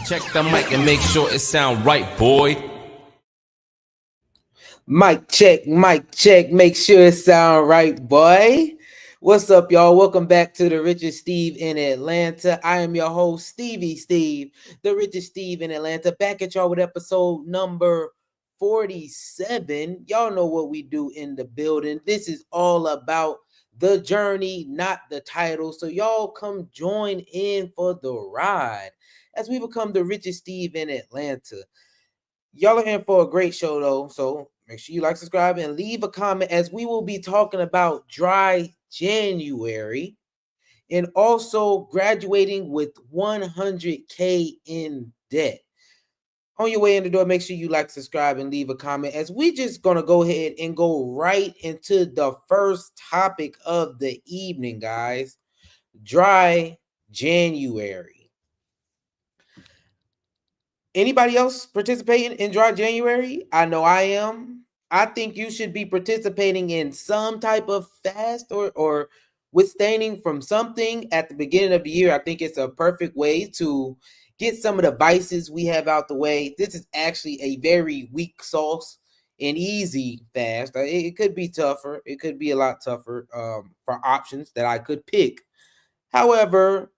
Check the mic and make sure it sound right, boy. Mic check, make sure it sound right, boy. What's up, y'all? Welcome back to the Richest Steve in Atlanta. I am your host, Steve, the Richest Steve in Atlanta, back at y'all with episode number 47. Y'all know what we do in the building. This is all about the journey, not the title. So y'all come join in for the ride as we become the Richest Steve in Atlanta. Y'all are in for a great show, though. So make sure you like, subscribe, and leave a comment as we will be talking about dry January and also graduating with 100K in debt. On your way in the door, make sure you like, subscribe, and leave a comment as we just going to go ahead and go right into the first topic of the evening, guys. Dry January. Anybody else participating in Dry January? I know I am. I think you should be participating in some type of fast or withstanding from something at the beginning of the year. I think it's a perfect way to get some of the vices we have out the way. This is actually a very weak sauce and easy fast. It could be tougher. It could be a lot tougher for options that I could pick. However,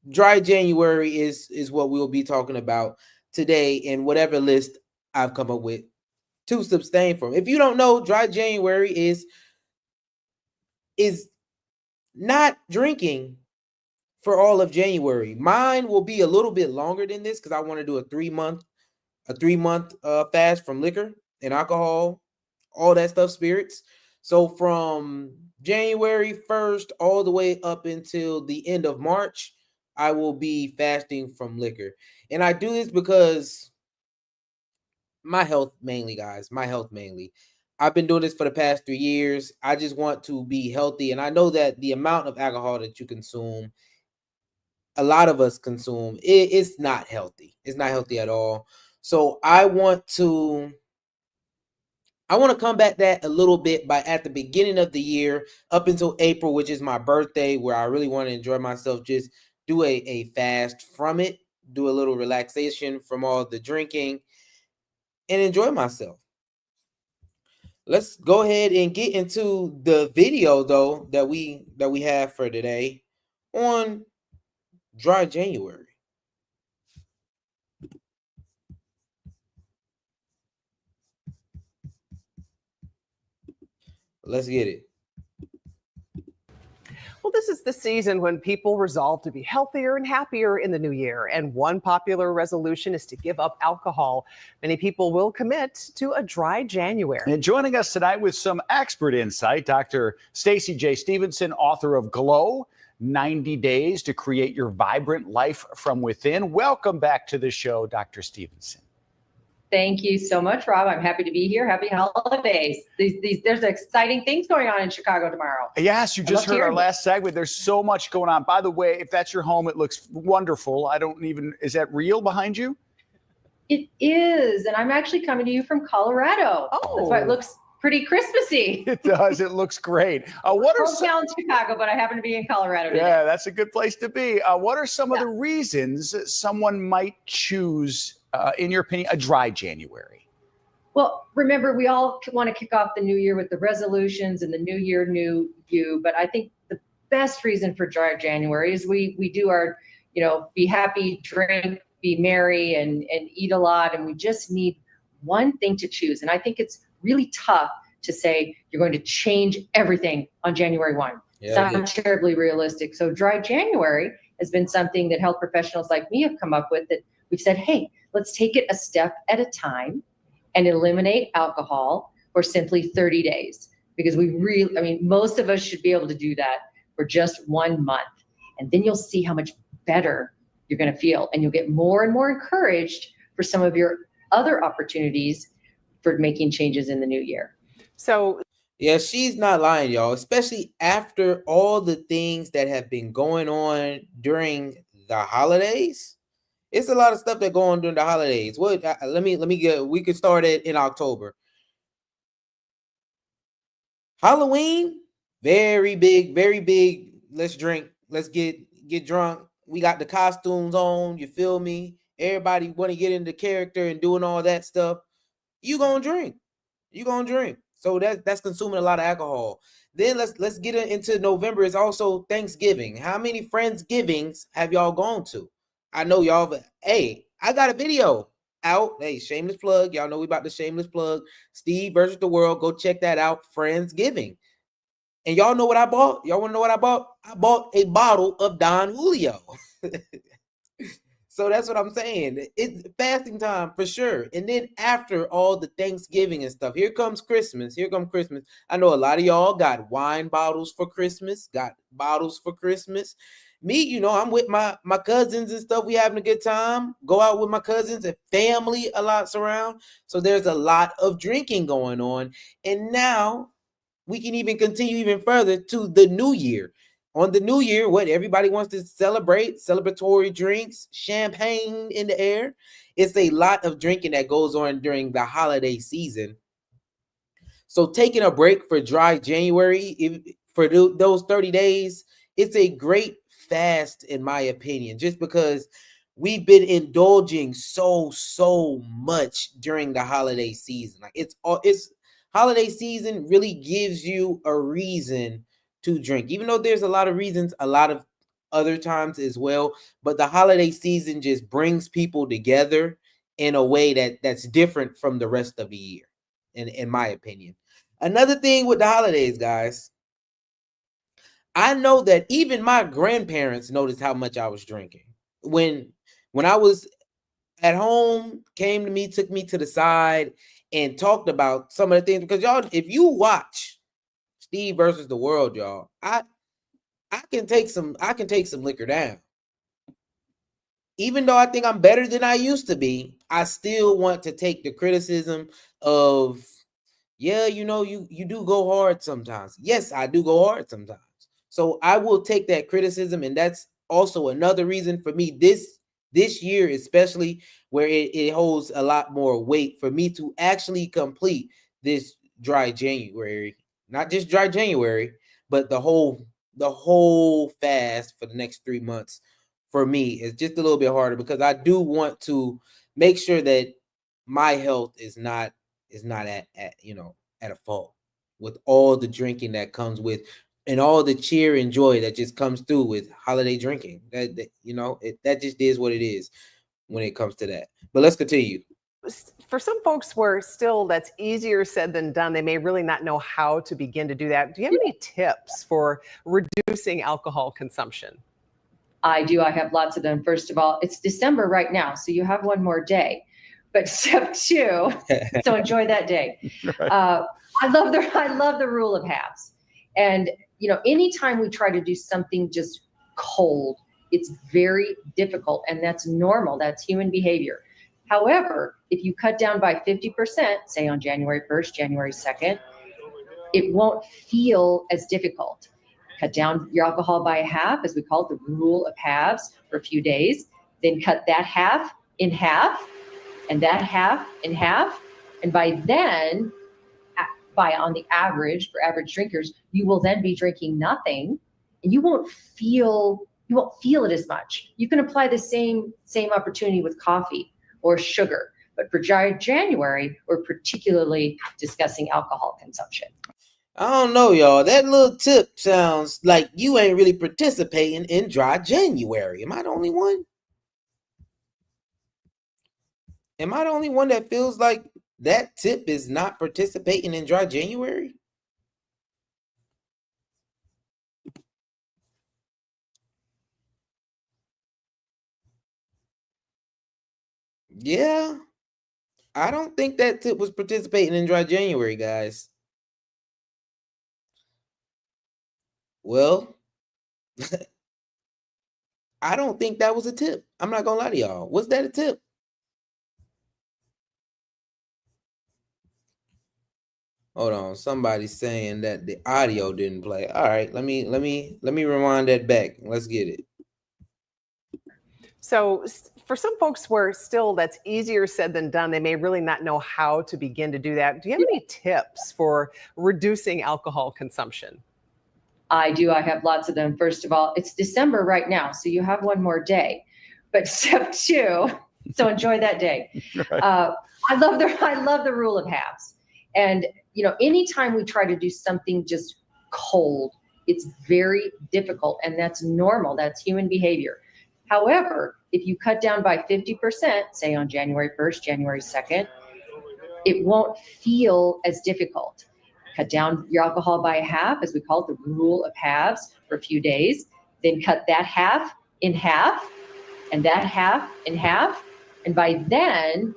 Dry January is what we'll be talking about today in whatever list I've come up with to abstain from. If you don't know, Dry January is not drinking for all of January. Mine will be a little bit longer than this because I want to do a 3-month fast from liquor and alcohol, all that stuff, spirits. So from January 1st all the way up until the end of March, I will be fasting from liquor. And I do this because my health mainly, guys. My health mainly. I've been doing this for the past 3 years. I just want to be healthy. And I know that the amount of alcohol that you consume, a lot of us consume, it's not healthy. It's not healthy at all. So I want to combat that a little bit by at the beginning of the year up until April, which is my birthday, where I really want to enjoy myself, just do a fast from it, do a little relaxation from all the drinking and enjoy myself. Let's go ahead and get into the video though that we have for today on Dry January. Let's get it. Well, this is the season when people resolve to be healthier and happier in the new year. And one popular resolution is to give up alcohol. Many people will commit to a dry January. And joining us tonight with some expert insight, Dr. Stacey J. Stevenson, author of Glow, 90 Days to Create Your Vibrant Life from Within. Welcome back to the show, Dr. Stevenson. Thank you so much, Rob. I'm happy to be here. Happy holidays. There's exciting things going on in Chicago tomorrow. Yes, you just heard our last segment. There's so much going on. By the way, if that's your home, it looks wonderful. Is that real behind you? It is. And I'm actually coming to you from Colorado. Oh. That's why it looks pretty Christmassy. It does. It looks great. What are hometown Chicago, but I happen to be in Colorado today. Yeah, that's a good place to be. What are some of the reasons someone might choose, in your opinion, a dry January? Well, remember, we all want to kick off the new year with the resolutions and the new year, new you. But I think the best reason for dry January is we do our, be happy, drink, be merry, and eat a lot. And we just need one thing to choose. And I think it's really tough to say you're going to change everything on January 1. Yeah, it's not terribly realistic. So dry January has been something that health professionals like me have come up with, that we've said, hey, let's take it a step at a time and eliminate alcohol for simply 30 days. Because most of us should be able to do that for just 1 month. And then you'll see how much better you're going to feel. And you'll get more and more encouraged for some of your other opportunities for making changes in the new year. So, yeah, she's not lying, y'all, especially after all the things that have been going on during the holidays. It's a lot of stuff that go on during the holidays. What? Let me get. We could start it in October. Halloween, very big, very big. Let's drink. Let's get drunk. We got the costumes on. You feel me? everybody want to get into character and doing all that stuff, you gonna drink. You gonna drink. So that's consuming a lot of alcohol. Then let's get into November. It's also Thanksgiving. How many Friendsgivings have y'all gone to? I know y'all. Hey, I got a video out. Hey, shameless plug. Y'all know we about the shameless plug. Steve versus the world. Go check that out. Friendsgiving. And y'all know what I bought? Y'all want to know what I bought? I bought a bottle of Don Julio. So that's what I'm saying. It's fasting time for sure. And then after all the Thanksgiving and stuff, here comes Christmas. Here comes Christmas. I know a lot of y'all got wine bottles for Christmas, got bottles for Christmas. Me, you know, I'm with my cousins and stuff. We having a good time. Go out with my cousins and family a lot's around. So there's a lot of drinking going on. And now we can even continue even further to the new year. On the new year, what everybody wants to celebrate, celebratory drinks, champagne in the air. It's a lot of drinking that goes on during the holiday season. So taking a break for dry January, for those 30 days, it's a great fast, in my opinion, just because we've been indulging so much during the holiday season. Like it's holiday season really gives you a reason to drink, even though there's a lot of reasons a lot of other times as well, but the holiday season just brings people together in a way that's different from the rest of the year, in my opinion. Another thing with the holidays, guys, I know that even my grandparents noticed how much I was drinking. When I was at home, came to me, took me to the side and talked about some of the things, because y'all, if you watch Steve versus the world, y'all, I can take some liquor down. Even though I think I'm better than I used to be, I still want to take the criticism of, yeah, you know, you do go hard sometimes. Yes, I do go hard sometimes. So I will take that criticism, and that's also another reason for me this year, especially, where it holds a lot more weight for me to actually complete this dry January. Not just dry January, but the whole fast for the next 3 months for me is just a little bit harder, because I do want to make sure that my health is not at a fault with all the drinking that comes with, and all the cheer and joy that just comes through with holiday drinking. That just is what it is when it comes to that. But let's continue. For some folks where still that's easier said than done, they may really not know how to begin to do that. Do you have any tips for reducing alcohol consumption? I do. I have lots of them. First of all, it's December right now, so you have one more day. But step two, so enjoy that day. Right. I love the rule of halves. And anytime we try to do something just cold, it's very difficult, and that's normal. That's human behavior. However, if you cut down by 50%, say on January 1st, January 2nd, it won't feel as difficult. Cut down your alcohol by a half, as we call it, the rule of halves, for a few days. Then cut that half in half, and that half in half. And by then, on the average, for average drinkers, you will then be drinking nothing, and you won't feel it as much. You can apply the same opportunity with coffee or sugar. But for dry January, we're particularly discussing alcohol consumption. I don't know, y'all. That little tip sounds like you ain't really participating in dry January. Am I the only one? Am I the only one that feels like that tip is not participating in dry January? Yeah. I don't think that tip was participating in dry January, guys. Well, I don't think that was a tip. I'm not gonna lie to y'all. Was that a tip? Hold on. Somebody's saying that the audio didn't play. All right, let me rewind that back. Let's get it. So for some folks where still that's easier said than done, they may really not know how to begin to do that. Do you have any tips for reducing alcohol consumption? I do. I have lots of them. First of all, it's December right now, so you have one more day. But step two, So enjoy that day. Right. I love the rule of halves. And, anytime we try to do something just cold, it's very difficult, and that's normal. That's human behavior. However, if you cut down by 50%, say on January 1st, January 2nd, it won't feel as difficult. Cut down your alcohol by a half, as we call it, the rule of halves, for a few days. Then cut that half in half, and that half in half. And by then,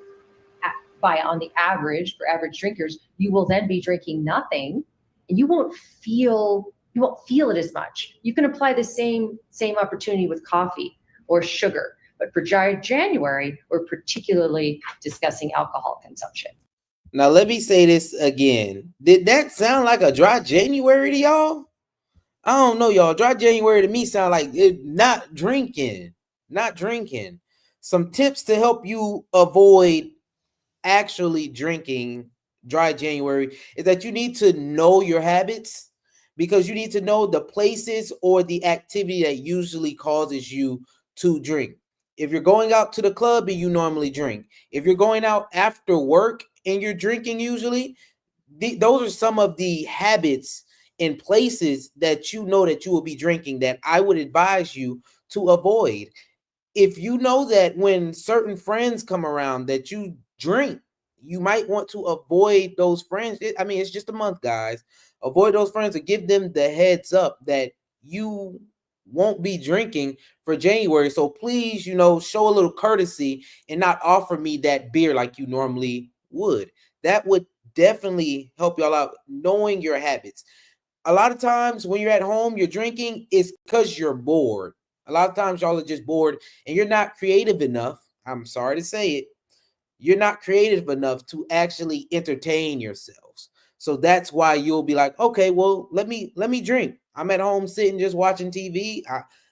on the average, for average drinkers, you will then be drinking nothing, and you won't feel it as much. You can apply the same opportunity with coffee or sugar. But for dry January, we're particularly discussing alcohol consumption. Now, let me say this again. Did that sound like a dry January to y'all? I don't know, y'all. Dry January to me sound like not drinking. Some tips to help you avoid actually drinking dry January is that you need to know your habits, because you need to know the places or the activity that usually causes you to drink. If you're going out to the club and you normally drink, if you're going out after work and you're drinking usually, those are some of the habits and places that you know that you will be drinking that I would advise you to avoid. If you know that when certain friends come around that you drink, you might want to avoid those friends. It's just a month, guys. Avoid those friends or give them the heads up that you won't be drinking for January. So please, show a little courtesy and not offer me that beer like you normally would. That would definitely help y'all out, knowing your habits. A lot of times when you're at home, you're drinking, it's because you're bored. A lot of times y'all are just bored and you're not creative enough. I'm sorry to say it. You're not creative enough to actually entertain yourselves. So that's why you'll be like, okay, well, let me drink. I'm at home sitting just watching TV.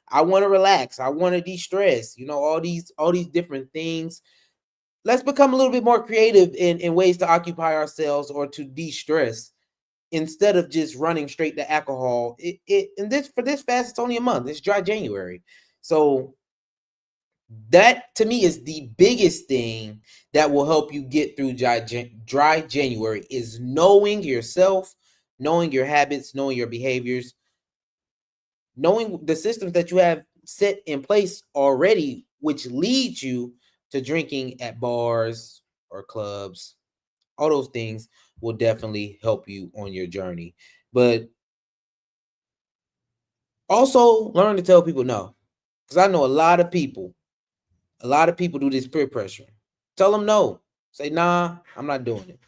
I want to relax. I want to de-stress. All these different things. Let's become a little bit more creative in ways to occupy ourselves or to de-stress, instead of just running straight to alcohol. For this fast, it's only a month. It's dry January. So that to me is the biggest thing that will help you get through dry January, is knowing yourself, knowing your habits, knowing your behaviors, knowing the systems that you have set in place already, which leads you to drinking at bars or clubs. All those things will definitely help you on your journey. But also learn to tell people no. Because I know a lot of people do this peer pressure. Tell them no. Say, nah, I'm not doing it.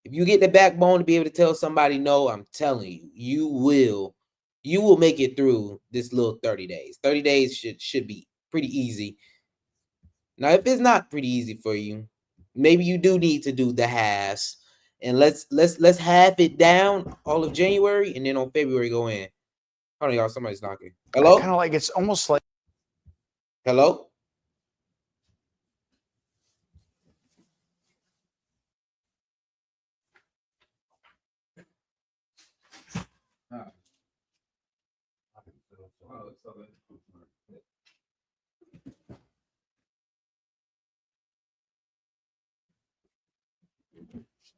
If you get the backbone to be able to tell somebody no, I'm telling you, you will make it through this little 30 days. 30 days should be pretty easy. Now, if it's not pretty easy for you, maybe you do need to do the halves. And let's half it down all of January, and then on February go in. Hold on, y'all. Somebody's knocking. Hello? Kind of like, it's almost like. Hello?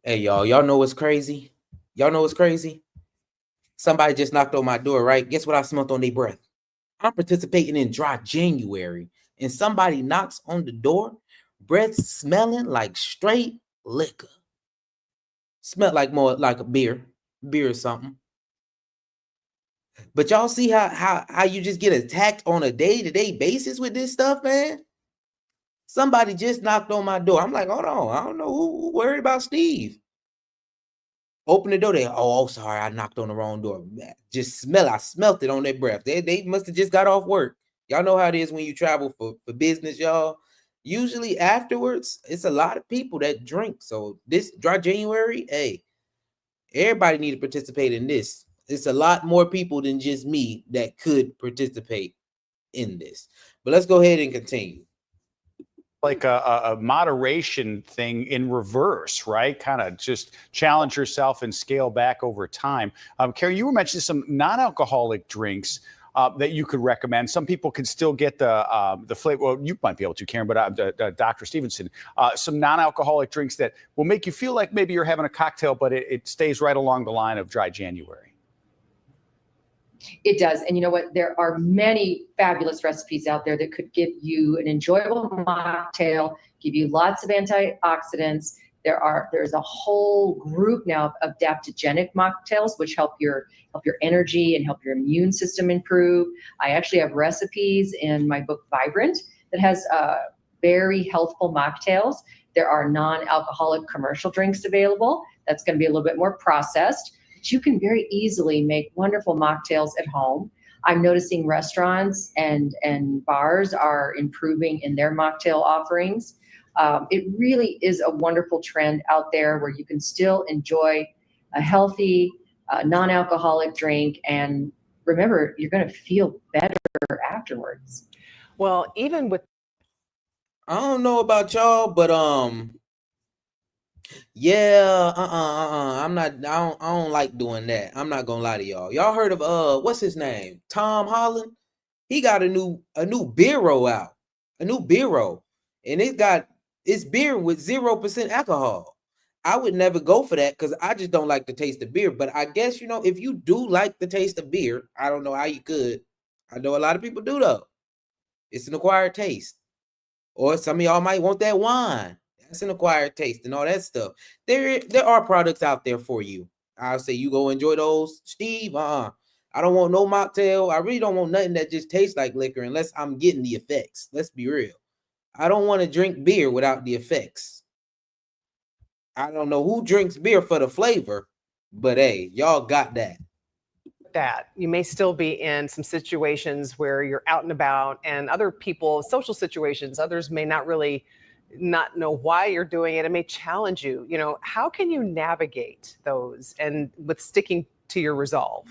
Hey, y'all know what's crazy? Somebody just knocked on my door, right? Guess what I smelled on their breath? I'm participating in dry January, and somebody knocks on the door, breath smelling like straight liquor. Smelled like more like a beer or something. But y'all see how you just get attacked on a day-to-day basis with this stuff, man? Somebody just knocked on my door. I'm like, hold on, I don't know who worried about Steve. Open the door. Sorry, I knocked on the wrong door. I smelt it on their breath. They must have just got off work. Y'all know how it is when you travel for business, y'all. Usually afterwards, it's a lot of people that drink. So this dry January, hey, everybody need to participate in this. It's a lot more people than just me that could participate in this. But let's go ahead and continue. Like a moderation thing in reverse, right? Kind of just challenge yourself and scale back over time. Carrie, you were mentioning some non-alcoholic drinks. that you could recommend? Some people can still get the flavor. Well, you might be able to, Karen, but Dr. Stevenson, some non-alcoholic drinks that will make you feel like maybe you're having a cocktail, but it stays right along the line of dry January. It does. And you know what? There are many fabulous recipes out there that could give you an enjoyable mocktail, give you lots of antioxidants. There's a whole group now of adaptogenic mocktails, which help your energy and help your immune system improve. I actually have recipes in my book, Vibrant, that has very healthful mocktails. There are non-alcoholic commercial drinks available. That's going to be a little bit more processed. But you can very easily make wonderful mocktails at home. I'm noticing restaurants and bars are improving in their mocktail offerings. It really is a wonderful trend out there where you can still enjoy a healthy, non-alcoholic drink. And remember, you're going to feel better afterwards. Well, even with I don't know about y'all, but yeah, I don't like doing that. I'm not gonna lie to y'all. Y'all heard of what's his name? Tom Holland? He got a new beer out. A new beer, and it's beer with 0% alcohol. I would never go for that because I just don't like the taste of beer. But I guess, if you do like the taste of beer, I don't know how you could. I know a lot of people do though. It's an acquired taste. Or some of y'all might want that wine. That's an acquired taste and all that stuff. There are products out there for you. I'll say you go enjoy those. Steve, I don't want no mocktail. I really don't want nothing that just tastes like liquor unless I'm getting the effects. Let's be real. I don't want to drink beer without the effects. I don't know who drinks beer for the flavor, but hey, y'all got that. You may still be in some situations where you're out and about, and other people, social situations, others may not know why you're doing it. It may challenge you. How can you navigate those and with sticking to your resolve?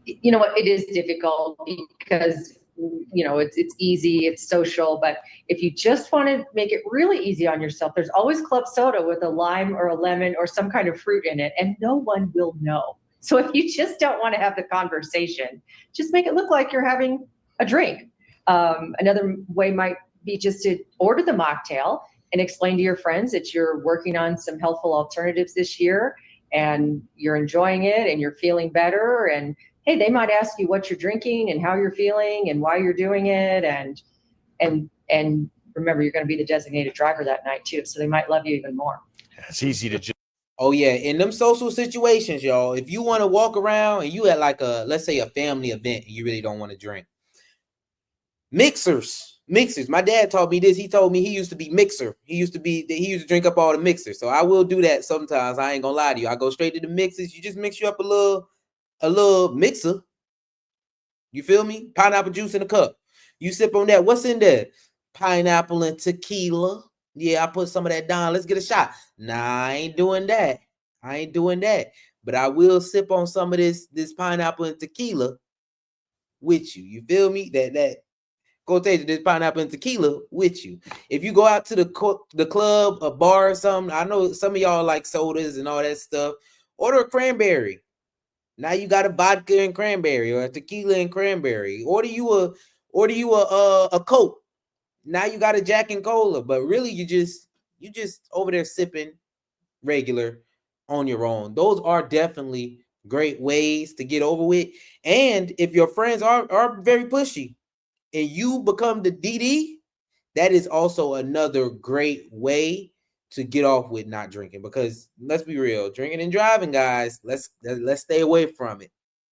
You know what? It is difficult because it's easy, it's social, but if you just want to make it really easy on yourself, there's always club soda with a lime or a lemon or some kind of fruit in it, and no one will know. So if you just don't want to have the conversation, just make it look like you're having a drink. Another way might be just to order the mocktail and explain to your friends that you're working on some healthful alternatives this year and you're enjoying it and you're feeling better. And hey, they might ask you what you're drinking and how you're feeling and why you're doing it. And remember, you're going to be the designated driver that night too. So they might love you even more. It's easy to just. Oh yeah, in them social situations, y'all, if you want to walk around and you at like let's say a family event and you really don't want to drink. Mixers. My dad taught me this. He told me he used to be mixer. He used to drink up all the mixers. So I will do that sometimes. I ain't gonna lie to you. I go straight to the mixers. You just mix you up a little mixer. You feel me? Pineapple juice in a cup. You sip on that. What's in there? Pineapple and tequila. Yeah, I put some of that down. Let's get a shot. Nah, I ain't doing that. But I will sip on some of this pineapple and tequila with you. You feel me? That go take this pineapple and tequila with you. If you go out to the club, a bar or something, I know some of y'all like sodas and all that stuff. Order a cranberry. Now you got a vodka and cranberry or a tequila and cranberry. Order you a Coke. Now you got a Jack and Cola, but really you just over there sipping regular on your own. Those are definitely great ways to get over with. And if your friends are very pushy and you become the DD, that is also another great way to get off with not drinking. Because let's be real, drinking and driving, guys, let's stay away from it.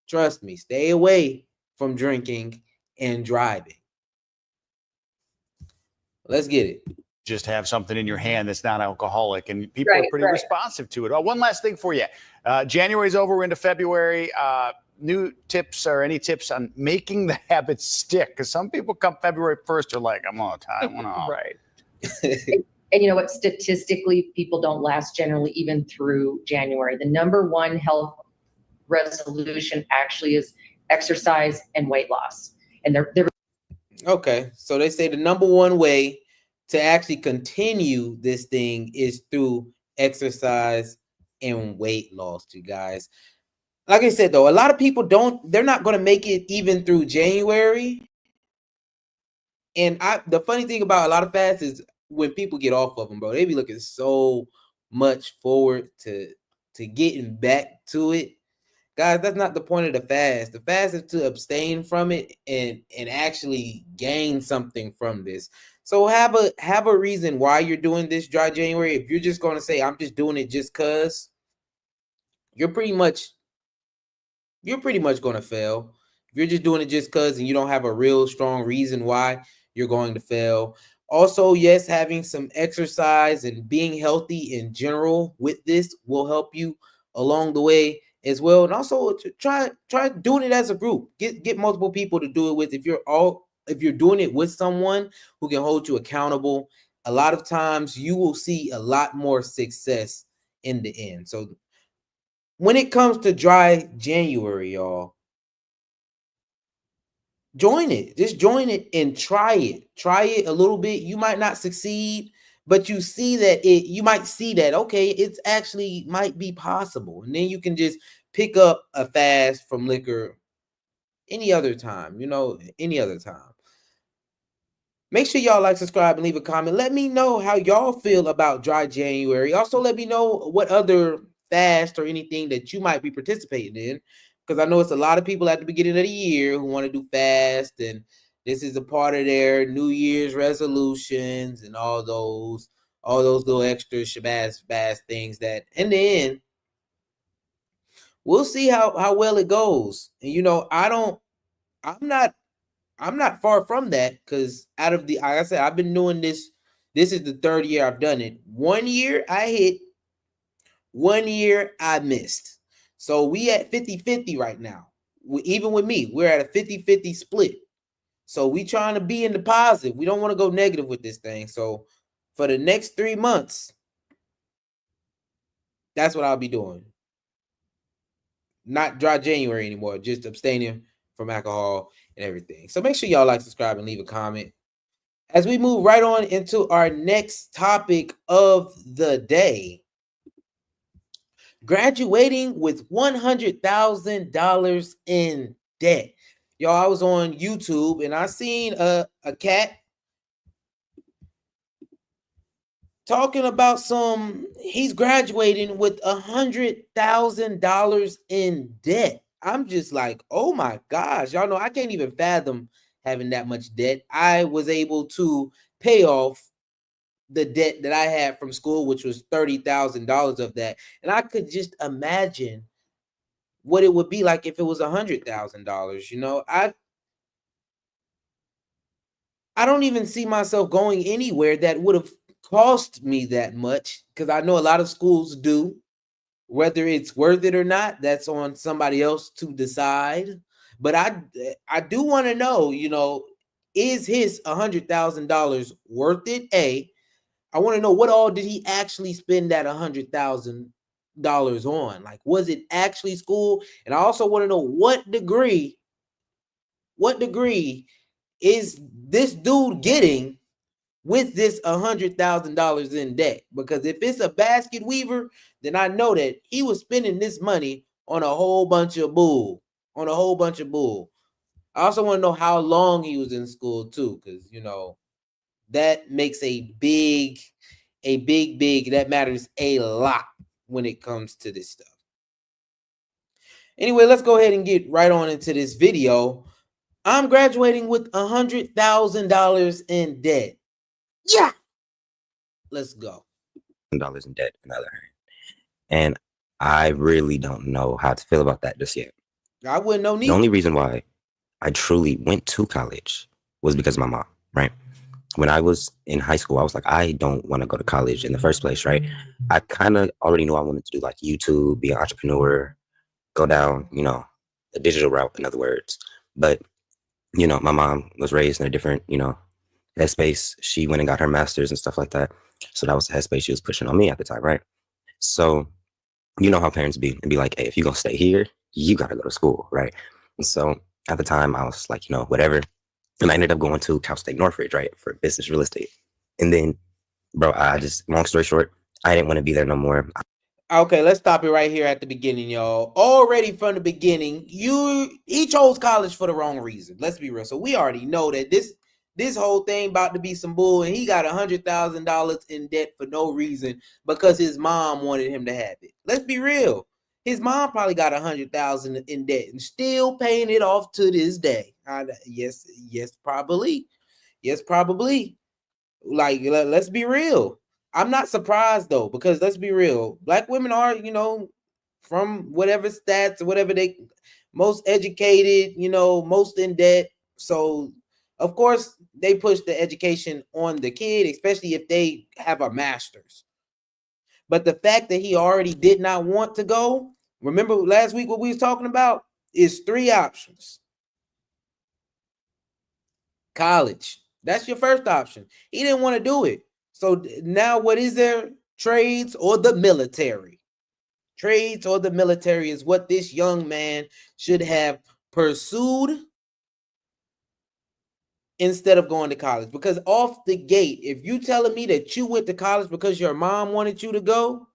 Trust me, stay away from drinking and driving. Let's get it. Just have something in your hand that's not alcoholic, and people are pretty responsive to it. One last thing for you. January's over, we're into February. New tips or any tips on making the habit stick? Because some people come February 1st, they're like, I'm all tired. Right. And you know what? Statistically, people don't last generally even through January. The number one health resolution actually is exercise and weight loss. And they're okay. So they say the number one way to actually continue this thing is through exercise and weight loss, you guys. like I said, though, a lot of people they're not going to make it even through January. And the funny thing about a lot of fasts is when people get off of them, bro, they be looking so much forward to getting back to it. Guys, that's not the point of the fast. The fast is to abstain from it and actually gain something from this. So have a reason why you're doing this dry January. If you're just going to say I'm just doing it just cuz, you're pretty much going to fail. If you're just doing it just cuz and you don't have a real strong reason why, you're going to fail. Also, yes, having some exercise and being healthy in general with this will help you along the way as well. And also try doing it as a group. Get multiple people to do it with. If you're doing it with someone who can hold you accountable, a lot of times you will see a lot more success in the end. So when it comes to dry January, y'all, join it. Just join it and try it. Try it a little bit. You might not succeed, but you might see that, okay, it's actually might be possible. And then you can just pick up a fast from liquor any other time, any other time. Make sure y'all like, subscribe, and leave a comment. Let me know how y'all feel about dry January. Also, let me know what other fast or anything that you might be participating in, because I know it's a lot of people at the beginning of the year who want to do fast, and this is a part of their New Year's resolutions and all those little extra shabazz things that in the end we'll see how well it goes. And I'm not far from that, because like I said, I've been doing this. This is the third year I've done it. 1 year I hit, 1 year I missed. So we at 50-50 right now. Even with me, we're at a 50-50 split. So we trying to be in the positive. We don't want to go negative with this thing. So for the next 3 months, that's what I'll be doing. Not dry January anymore, just abstaining from alcohol and everything. So make sure y'all like, subscribe, and leave a comment as we move right on into our next topic of the day. Graduating with $100,000 in debt. Y'all, I was on YouTube and I seen a cat talking about he's graduating with $100,000 in debt. I'm just like, oh my gosh, y'all know I can't even fathom having that much debt. I was able to pay off the debt that I had from school, which was $30,000 of that. And I could just imagine what it would be like if it was $100,000. I don't even see myself going anywhere that would have cost me that much, because I know a lot of schools do. Whether it's worth it or not, that's on somebody else to decide. But I do want to know, is his $100,000 worth it? I want to know, what all did he actually spend that $100,000 on? Like, was it actually school? And I also want to know what degree is this dude getting with this $100,000 in debt? Because if it's a basket weaver, then I know that he was spending this money on a whole bunch of bull. I also want to know how long he was in school too, because that makes that matters a lot when it comes to this stuff. Anyway, let's go ahead and get right on into this video. I'm graduating with $100,000 in debt. Yeah. Let's go. $100 in debt, on the other hand. And I really don't know how to feel about that just yet. I wouldn't know neither. The only reason why I truly went to college was because of my mom, right? When I was in high school, I was like, I don't want to go to college in the first place, right? I kind of already knew I wanted to do like YouTube, be an entrepreneur, go down, the digital route, in other words. But, my mom was raised in a different, headspace. She went and got her master's and stuff like that. So that was the headspace she was pushing on me at the time, right? So, how parents be like, hey, if you're going to stay here, you got to go to school, right? And so at the time, I was like, whatever. And I ended up going to Cal State Northridge, right, for business real estate. And then, bro, long story short, I didn't want to be there no more. Okay, let's stop it right here at the beginning, y'all. Already from the beginning, he chose college for the wrong reason. Let's be real. So we already know that this whole thing about to be some bull, and he got $100,000 in debt for no reason because his mom wanted him to have it. Let's be real. His mom probably got $100,000 in debt and still paying it off to this day. Yes, probably. Yes, probably. Like, let's be real. I'm not surprised though, because let's be real. Black women are, from whatever stats or whatever, they most educated, most in debt. So of course they push the education on the kid, especially if they have a master's. But the fact that he already did not want to go, remember last week what we was talking about, is 3 options. College. That's your first option. He didn't want to do it. So now what is there? Trades or the military. Trades or the military is what this young man should have pursued instead of going to college. Because off the gate, if you telling me that you went to college because your mom wanted you to go,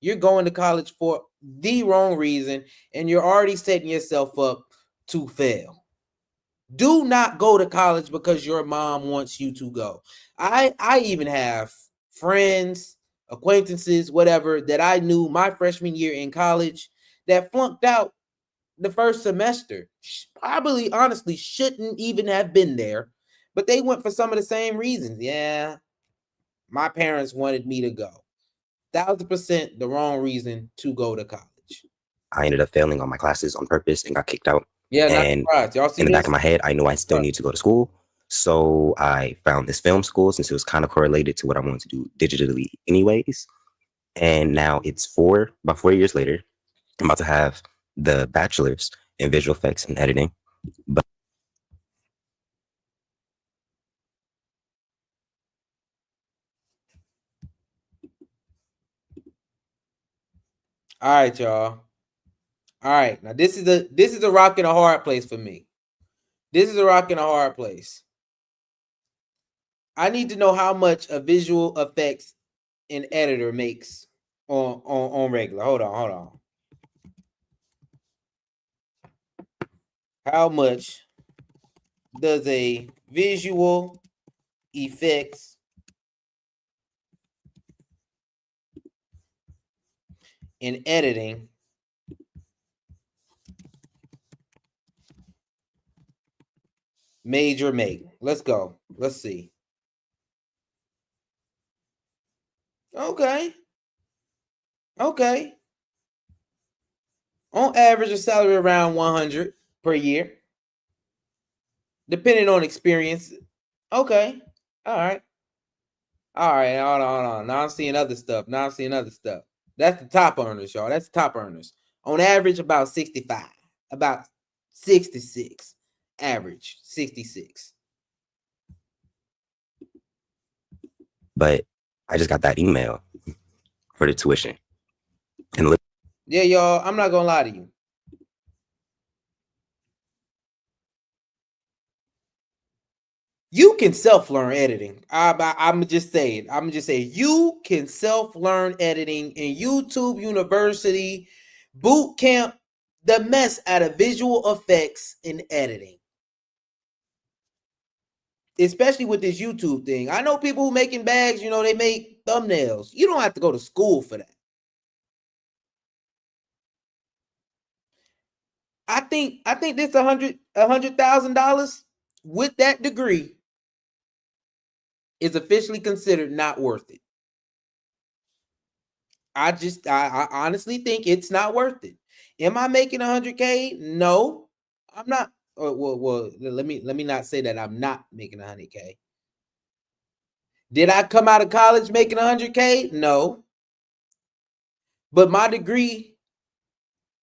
you're going to college for the wrong reason, and you're already setting yourself up to fail. Do not go to college because your mom wants you to go. I even have friends, acquaintances, whatever, that I knew my freshman year in college that flunked out the first semester. Probably, honestly, shouldn't even have been there, but they went for some of the same reasons. Yeah, my parents wanted me to go. 1,000% the wrong reason to go to college. I ended up failing on my classes on purpose and got kicked out. Yeah, and not surprised. Y'all see in the this? back of my head, I knew I still need to go to school. So I found this film school since it was kind of correlated to what I wanted to do digitally anyways. And now it's about 4 years later, I'm about to have the bachelor's in visual effects and editing. But all right, y'all. All right, now this is a rock and a hard place for me. This is a rock and a hard place. I need to know how much a visual effects and editor makes on regular. Hold on. How much does a visual effects in editing major make? Let's go. Let's see. Okay. On average, a salary around 100 per year, depending on experience. Okay. All right. Hold on. Now I'm seeing other stuff. That's the top earners, y'all. That's the top earners. On average, about 65. About 66. Average, 66. But I just got that email for the tuition. And yeah, y'all, I'm not gonna lie to you. You can self-learn editing. I'm just saying. You can self-learn editing in YouTube University, boot camp, the mess out of visual effects in editing. Especially with this YouTube thing. I know people who making bags, they make thumbnails. You don't have to go to school for that. I think this $100,000 with that degree is officially considered not worth it. I honestly think it's not worth it. Am I making 100K? No, I'm not. Well, let me not say that I'm not making 100K. Did I come out of college making 100K? No. But my degree,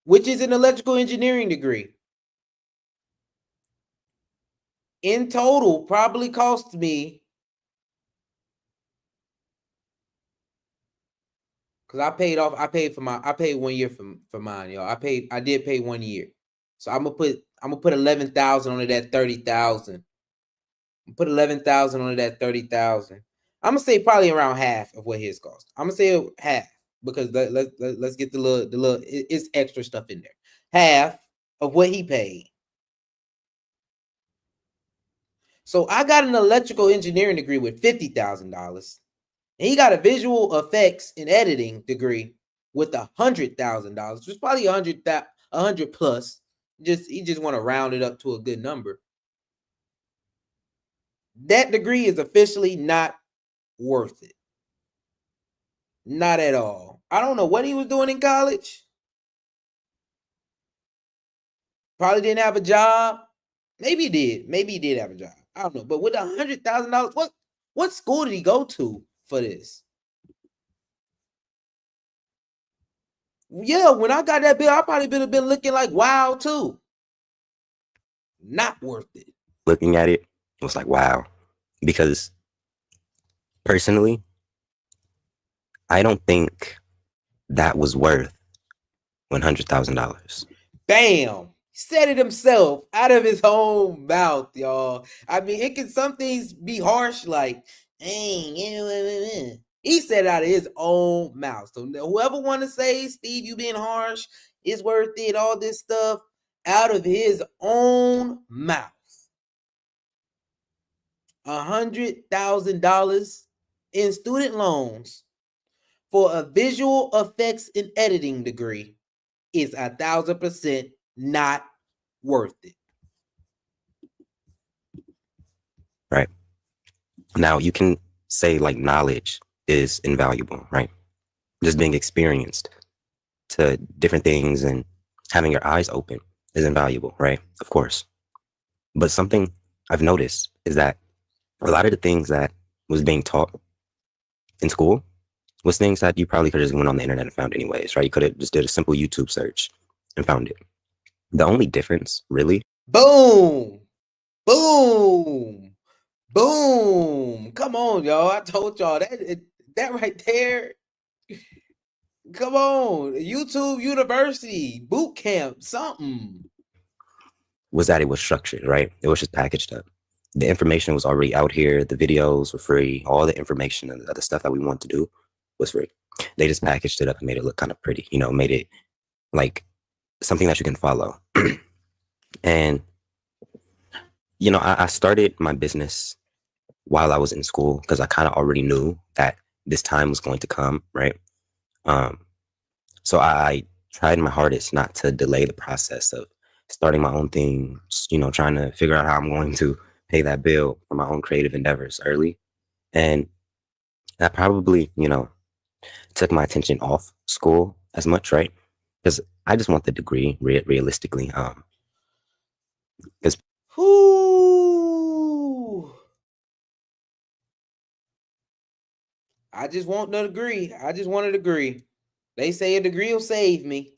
which is an electrical engineering degree, in total probably cost me, because I paid 1 year for mine, y'all. I did pay 1 year. So I'm gonna put 11,000 on that 30,000. Put 11,000 on that 30,000. I'm gonna say probably around half of what his cost. I'm gonna say half. because let's get the little it's extra stuff in there. Half of what he paid. So I got an electrical engineering degree with $50,000, and he got a visual effects and editing degree with $100,000, which is probably 100 plus. He just want to round it up to a good number. That degree is officially not worth it. Not at all. I don't know what he was doing in college. Probably didn't have a job. Maybe he did. Maybe he did have a job. I don't know. But with $100,000, what school did he go to for this? Yeah, when I got that bill, I probably would have been looking like wow too. Not worth it. Looking at it, it was like, wow. Because personally, I don't think that was worth $100,000. Bam! Said it himself out of his own mouth, y'all. I mean, it can some things be harsh, like, he said it out of his own mouth. So whoever want to say, Steve, you being harsh, it's worth it, all this stuff, out of his own mouth. $100,000 in student loans for a visual effects and editing degree is 1,000% not worth it. Right. Now you can say like knowledge is invaluable, right? Just being experienced to different things and having your eyes open is invaluable, right? Of course. But something I've noticed is that a lot of the things that was being taught in school was things that you probably could have just went on the internet and found anyways, right? You could have just did a simple YouTube search and found it. The only difference, really. Boom! Boom! Boom! Come on, y'all. I told y'all that right there. Come on. YouTube University, boot camp, something. Was that it was structured, right? It was just packaged up. The information was already out here. The videos were free. All the information and the stuff that we want to do was free. They just packaged it up and made it look kind of pretty, made it like something that you can follow. And, I started my business while I was in school because I kind of already knew that this time was going to come, right? So I tried my hardest not to delay the process of starting my own thing, trying to figure out how I'm going to pay that bill for my own creative endeavors early. And that probably, took my attention off school as much, right? Because I just want the degree realistically. I just want the degree. I just want a degree. They say a degree will save me.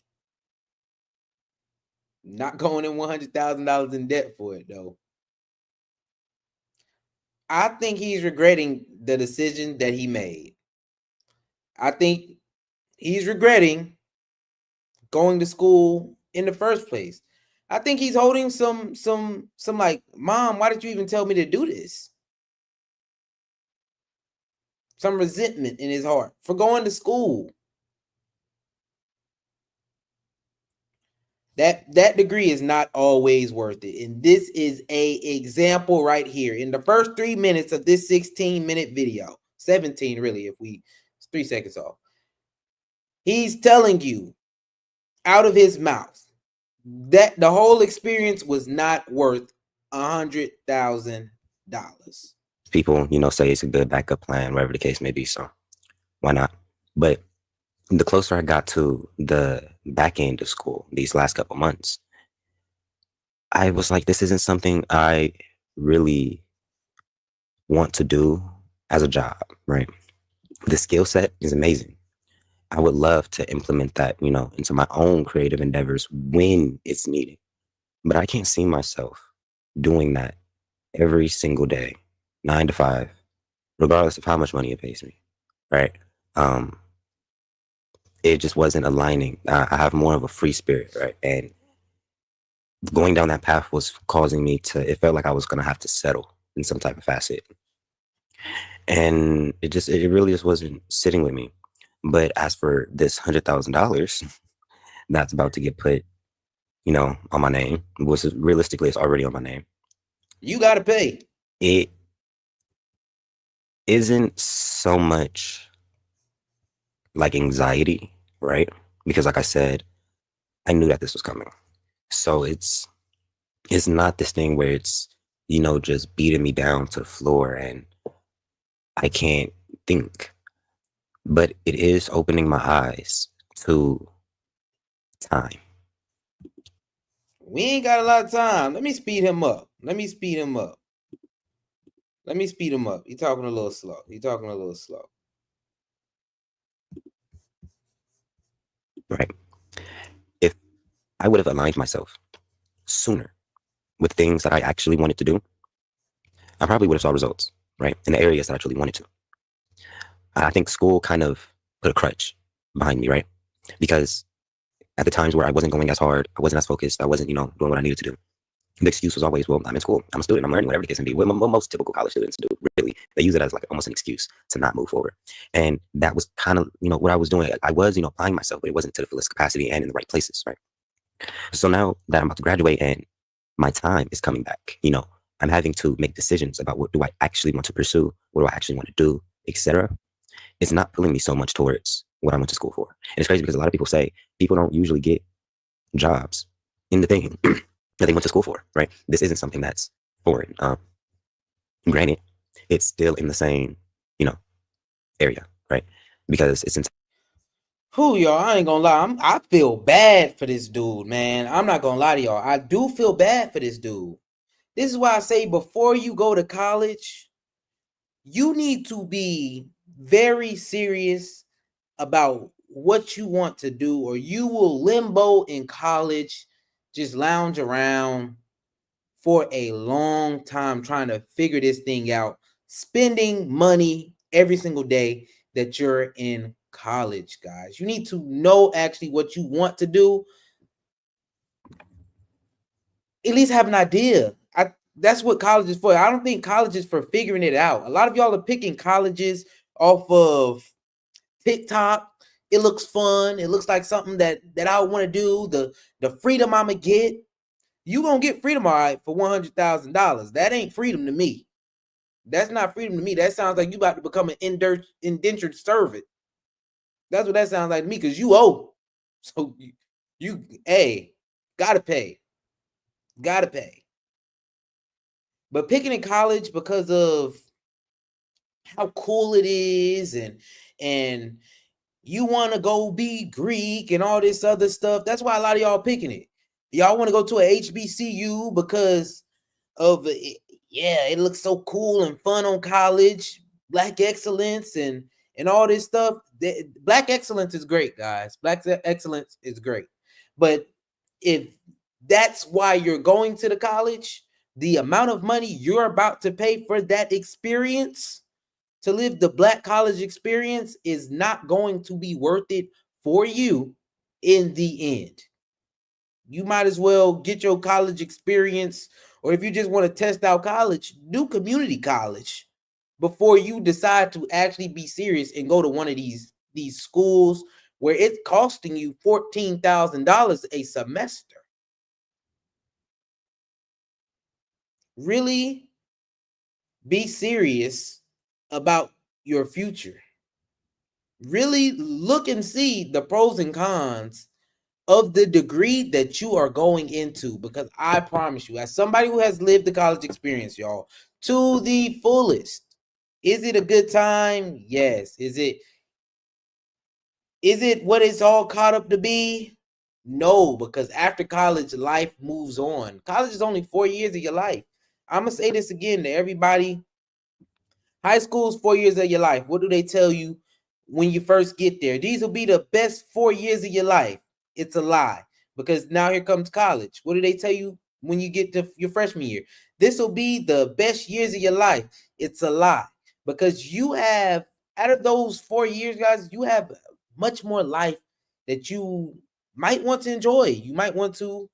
Not going in $100,000 in debt for it, though. I think he's regretting the decision that he made. I think he's regretting going to school in the first place. I think he's holding some like, Mom, why did you even tell me to do this? Some resentment in his heart for going to school. That degree is not always worth it. And this is an example right here. In the first 3 minutes of this 16-minute video, 17 really, if it's 3 seconds off. He's telling you out of his mouth that the whole experience was not worth $100,000. People, say it's a good backup plan, whatever the case may be. So why not? But the closer I got to the back end of school these last couple months, I was like, this isn't something I really want to do as a job, right? The skill set is amazing. I would love to implement that, into my own creative endeavors when it's needed. But I can't see myself doing that every single day, 9 to 5, regardless of how much money it pays me, right? It just wasn't aligning. I have more of a free spirit, right? And going down that path was causing me it felt like I was going to have to settle in some type of facet. And it really just wasn't sitting with me. But as for this $100,000 that's about to get put, on my name, which is realistically it's already on my name. You got to pay. It isn't so much like anxiety, right? Because like I said, I knew that this was coming. So it's not this thing where it's, just beating me down to the floor and I can't think. But it is opening my eyes to time. We ain't got a lot of time. Let me speed him up. He's talking a little slow. Right. If I would have aligned myself sooner with things that I actually wanted to do, I probably would have saw results, right? In the areas that I truly wanted to. I think school kind of put a crutch behind me, right? Because at the times where I wasn't going as hard, I wasn't as focused, I wasn't, doing what I needed to do. The excuse was always, well, I'm in school, I'm a student, I'm learning, whatever the case may be. What most typical college students do, really. They use it as like almost an excuse to not move forward. And that was kind of, what I was doing. I was, applying myself, but it wasn't to the fullest capacity and in the right places, right? So now that I'm about to graduate and my time is coming back, I'm having to make decisions about what do I actually want to pursue, what do I actually want to do, etc. It's not pulling me so much towards what I went to school for. And it's crazy because a lot of people say people don't usually get jobs in the thing that they went to school for, right? This isn't something that's foreign. Granted, it's still in the same, area, right? Because it's Who, y'all? I ain't gonna lie. I feel bad for this dude, man. I'm not gonna lie to y'all. I do feel bad for this dude. This is why I say before you go to college, you need to be very serious about what you want to do, or you will limbo in college, just lounge around for a long time trying to figure this thing out, spending money every single day that you're in college, guys. You need to know actually what you want to do. At least have an idea. That's what college is for. I don't think college is for figuring it out. A lot of y'all are picking colleges off of TikTok. It looks fun. It looks like something that I want to do. The freedom I'm gonna get. You gonna get freedom, all right, for $100,000. That ain't freedom to me. That's not freedom to me. That sounds like you about to become an indentured servant. That's what that sounds like to me, because you owe. So you gotta pay. Gotta pay. But picking in college because of how cool it is, and you want to go be Greek and all this other stuff. That's why a lot of y'all picking it. Y'all want to go to a HBCU because of it. Yeah, it looks so cool and fun on college. Black excellence and all this stuff. Black excellence is great, guys. Black excellence is great. But if that's why you're going to the college, the amount of money you're about to pay for that experience, to live the Black college experience, is not going to be worth it for you in the end. You might as well get your college experience, or if you just want to test out college, do community college before you decide to actually be serious and go to one of these schools where it's costing you $14,000 a semester. Really be serious about your future. Really look and see the pros and cons of the degree that you are going into, because I promise you, as somebody who has lived the college experience, y'all, to the fullest, is it a good time? Yes. Is it what it's all caught up to be? No, because after college, life moves on. College is only 4 years of your life. I'm gonna say this again to everybody. High school is 4 years of your life. What do they tell you when you first get there? These will be the best 4 years of your life. It's a lie, because now here comes college. What do they tell you when you get to your freshman year? This will be the best years of your life. It's a lie, because you have, out of those 4 years, guys, you have much more life that you might want to enjoy. You might want to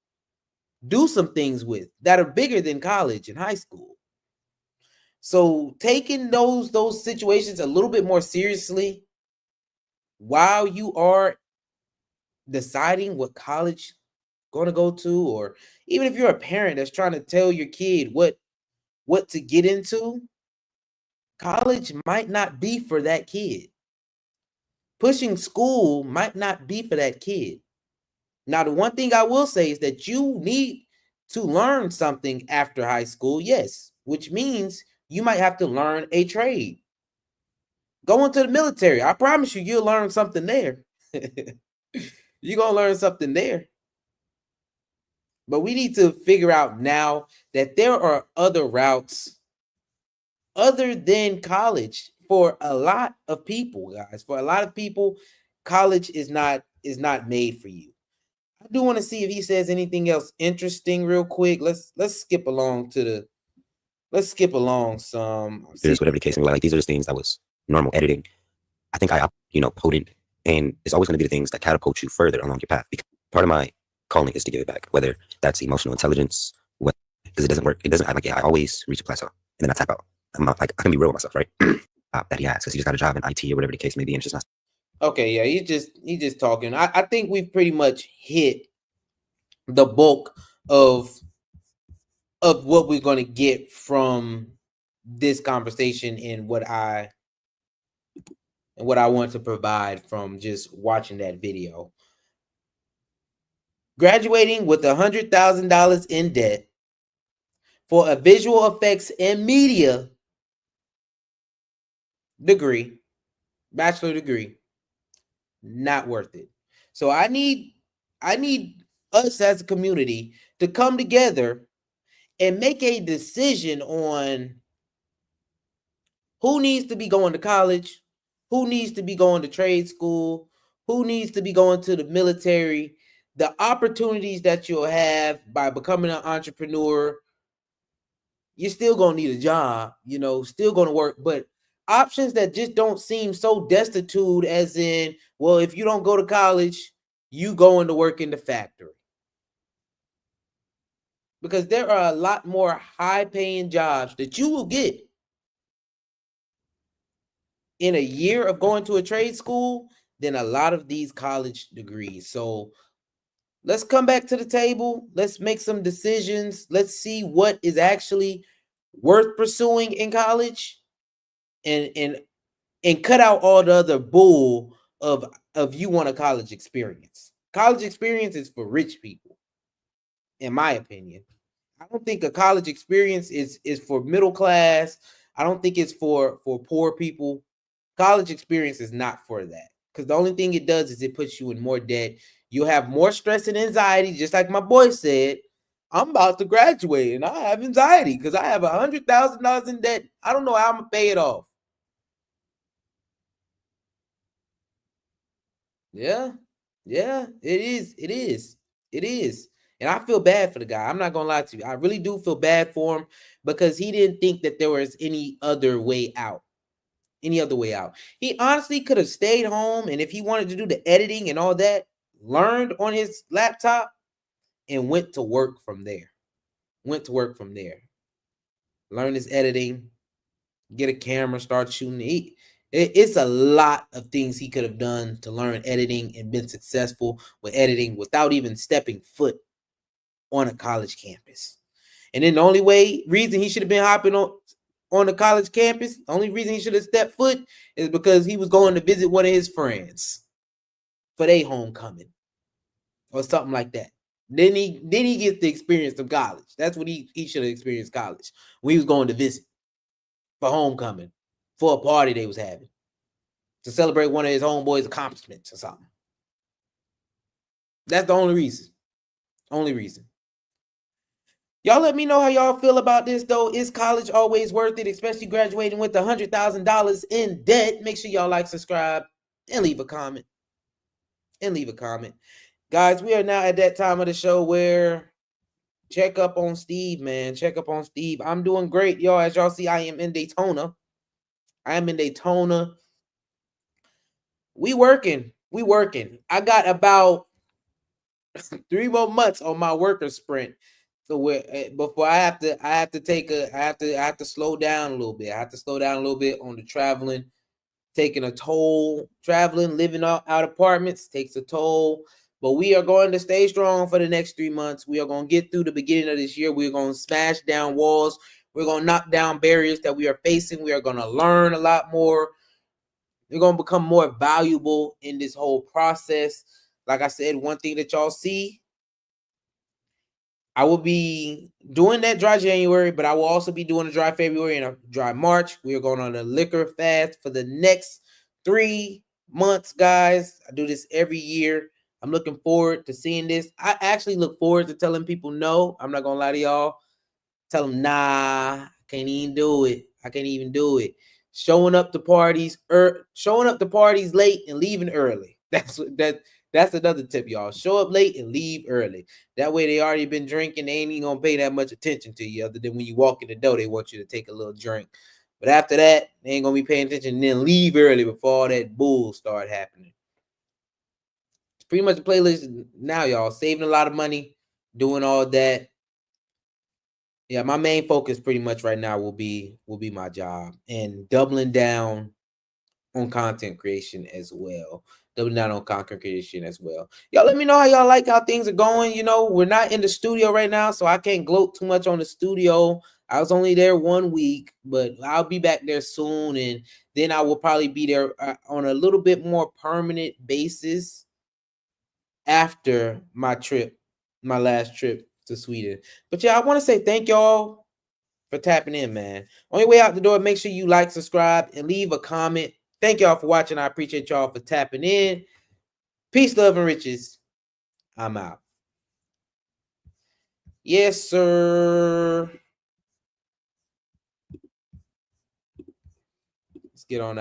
do some things with that are bigger than college and high school. So taking those situations a little bit more seriously while you are deciding what college going to go to, or even if you're a parent that's trying to tell your kid what to get into, college might not be for that kid. Pushing school might not be for that kid. Now, the one thing I will say is that you need to learn something after high school, yes, which means you might have to learn a trade. Go into the military. I promise you, you'll learn something there. You're going to learn something there. But we need to figure out now that there are other routes other than college for a lot of people, guys. For a lot of people, college is not made for you. I do want to see if he says anything else interesting real quick. Let's skip along some. Whatever the case may be. Like, these are just things that was normal editing. I think I, potent, and it's always going to be the things that catapult you further along your path. Because part of my calling is to give it back, whether that's emotional intelligence, because it doesn't work. It doesn't. I always reach a plateau and then I tap out. I'm not, like, I can be real with myself, right? That he has, because he just got a job in IT or whatever the case may be, and it's just not. Okay, yeah, he's just talking. I think we've pretty much hit the bulk of what we're going to get from this conversation and what I want to provide from just watching that video. Graduating with $100,000 in debt for a visual effects and media degree, bachelor degree, not worth it. So I need us as a community to come together and make a decision on who needs to be going to college, who needs to be going to trade school, who needs to be going to the military. The opportunities that you'll have by becoming an entrepreneur, you're still going to need a job, still going to work, but options that just don't seem so destitute, as in, well, if you don't go to college, you going to work in the factory. Because there are a lot more high-paying jobs that you will get in a year of going to a trade school than a lot of these college degrees. So let's come back to the table. Let's make some decisions. Let's see what is actually worth pursuing in college, and cut out all the other bull of you want a college experience. College experience is for rich people, in my opinion. I don't think a college experience is for middle class. I don't think it's for poor people. College experience is not for that, because the only thing it does is it puts you in more debt. You'll have more stress and anxiety, just like my boy said. I'm about to graduate and I have anxiety because I have $100,000 in debt. I don't know how I'm gonna pay it off. Yeah, it is. And I feel bad for the guy. I'm not gonna lie to you. I really do feel bad for him, because he didn't think that there was any other way out. He honestly could have stayed home, and if he wanted to do the editing and all that, learned on his laptop and went to work from there. Learn his editing, get a camera, start shooting. It's a lot of things he could have done to learn editing and been successful with editing without even stepping foot on a college campus. And then the only reason he should have been hopping on the college campus, the only reason he should have stepped foot is because he was going to visit one of his friends for their homecoming or something like that. Then he gets the experience of college. That's what he should have experienced college, when he was going to visit for homecoming, for a party they was having, to celebrate one of his homeboys' accomplishments or something. That's the only reason. Y'all let me know how y'all feel about this, though. Is college always worth it, especially graduating with $100,000 in debt? Make sure y'all like, subscribe, and leave a comment. Guys, we are now at that time of the show where check up on Steve, man. I'm doing great, y'all. As y'all see, I am in Daytona. We working. I got about 3 more months on my worker sprint. So before I have to slow down a little bit. I have to slow down a little bit on the traveling, taking a toll. Traveling, living out apartments takes a toll. But we are going to stay strong for the next 3 months. We are going to get through the beginning of this year. We're going to smash down walls. We're going to knock down barriers that we are facing. We are going to learn a lot more. We're going to become more valuable in this whole process. Like I said, one thing that y'all see, I will be doing that dry January, but I will also be doing a dry February and a dry March. We are going on a liquor fast for the next 3 months, guys. I do this every year. I'm looking forward to seeing this. I actually look forward to telling people no. I'm not going to lie to y'all. Tell them, nah, I can't even do it. I can't even do it. Showing up to parties late and leaving early. That's another tip, y'all. Show up late and leave early. That way they already been drinking. They ain't even gonna pay that much attention to you, other than when you walk in the door, they want you to take a little drink. But after that, they ain't gonna be paying attention, and then leave early before all that bull start happening. It's pretty much the playlist now, y'all. Saving a lot of money, doing all that. Yeah, my main focus pretty much right now will be my job and doubling down on content creation as well. Y'all let me know how things are going. You know, we're not in the studio right now, so I can't gloat too much on the studio. I was only there 1 week, but I'll be back there soon, and then I will probably be there on a little bit more permanent basis after my last trip to Sweden. But yeah, I want to say thank y'all for tapping in, man. On your way out the door, make sure you like, subscribe, and leave a comment. Thank y'all for watching. I appreciate y'all for tapping in. Peace, love, and riches. I'm out. Yes, sir. Let's get on out.